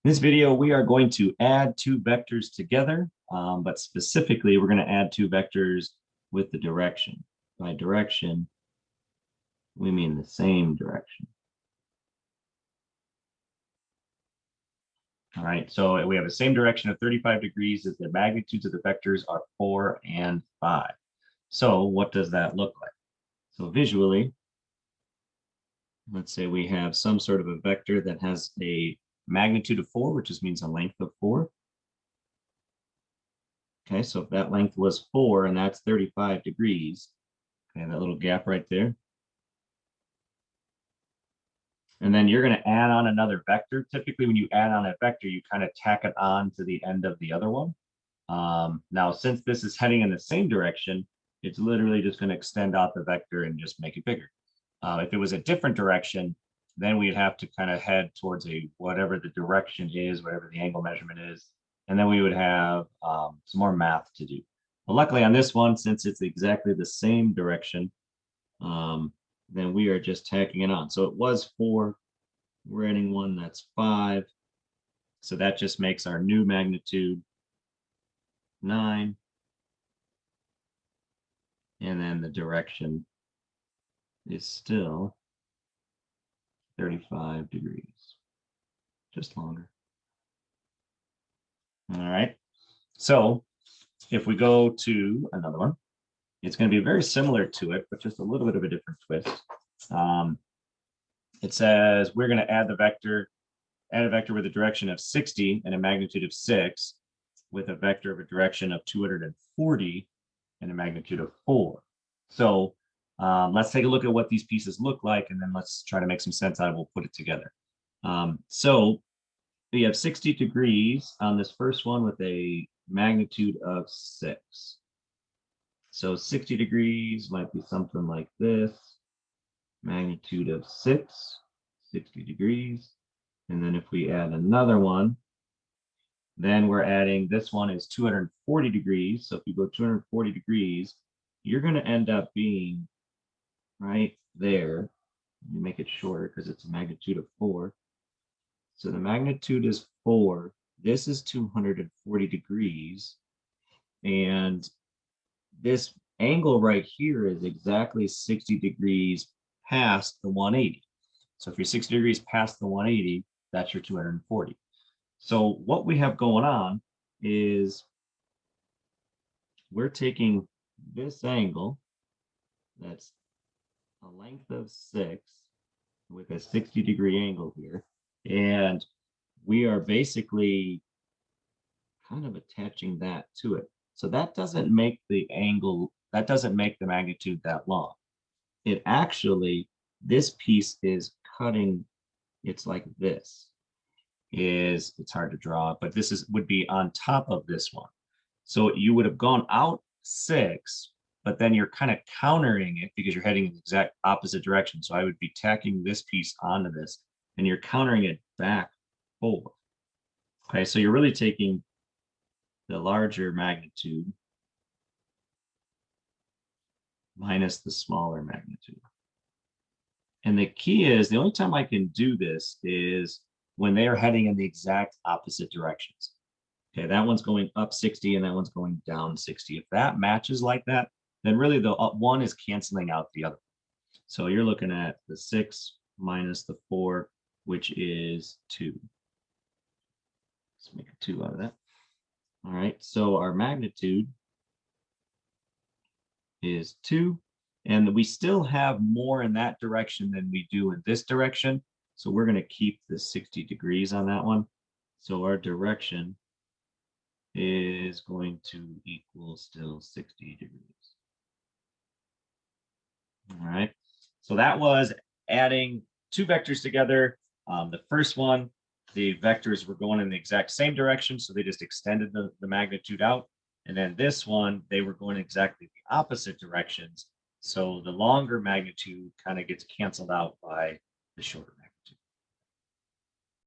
In this video, we are going to add two vectors together, but specifically, we're going to add two vectors with the direction. By direction, we mean the same direction. All right, so we have the same direction of 35 degrees as the magnitudes of the vectors are 4 and 5. So what does that look like? So visually, let's say we have some sort of a vector that has a magnitude of 4, which just means a length of 4. Okay, so if that length was 4 and that's 35 degrees, okay, that little gap right there. And then you're going to add on another vector. Typically, when you add on a vector, you kind of tack it on to the end of the other one. Now, since this is heading in the same direction, it's literally just going to extend out the vector and just make it bigger. If it was a different direction, then we'd have to kind of head towards whatever the direction is, whatever the angle measurement is. And then we would have some more math to do. But luckily on this one, since it's exactly the same direction, then we are just tacking it on. So it was 4, we're adding 1, that's 5. So that just makes our new magnitude 9. And then the direction is still 35 degrees, just longer. All right, so if we go to another one, it's going to be very similar to it, but just a little bit of a different twist. It says we're going to add a vector with a direction of 60 and a magnitude of 6 with a vector of a direction of 240 and a magnitude of 4. So let's take a look at what these pieces look like, and then let's try to make some sense out of it. We'll put it together. So we have 60 degrees on this first one with a magnitude of 6. So 60 degrees might be something like this, magnitude of 6, 60 degrees. And then if we add another one, then we're adding, this one is 240 degrees. So if you go 240 degrees, you're going to end up being right there. You make it shorter because it's a magnitude of 4. So the magnitude is 4. This is 240 degrees. And this angle right here is exactly 60 degrees past the 180. So if you're 60 degrees past the 180, that's your 240. So what we have going on is we're taking this angle, that's a length of 6 with a 60-degree angle here, and we are basically kind of attaching that to it. So that doesn't make the angle, that doesn't make the magnitude that long. It actually, this piece is cutting, it's like this. It's hard to draw, but this would be on top of this one. So you would have gone out 6, but then you're kind of countering it because you're heading in the exact opposite direction. So I would be tacking this piece onto this, and you're countering it back 4. Okay, so you're really taking the larger magnitude minus the smaller magnitude. And the key is, the only time I can do this is when they are heading in the exact opposite directions. Okay, that one's going up 60 and that one's going down 60. If that matches like that, then really the one is canceling out the other. So you're looking at the 6 minus the 4, which is 2. Let's make a 2 out of that. All right, so our magnitude is 2, and we still have more in that direction than we do in this direction. So we're going to keep the 60 degrees on that one. So our direction is going to equal still 60 degrees. All right, so that was adding two vectors together. The first one, the vectors were going in the exact same direction, so they just extended the magnitude out. And then this one, they were going exactly the opposite directions. So the longer magnitude kind of gets canceled out by the shorter.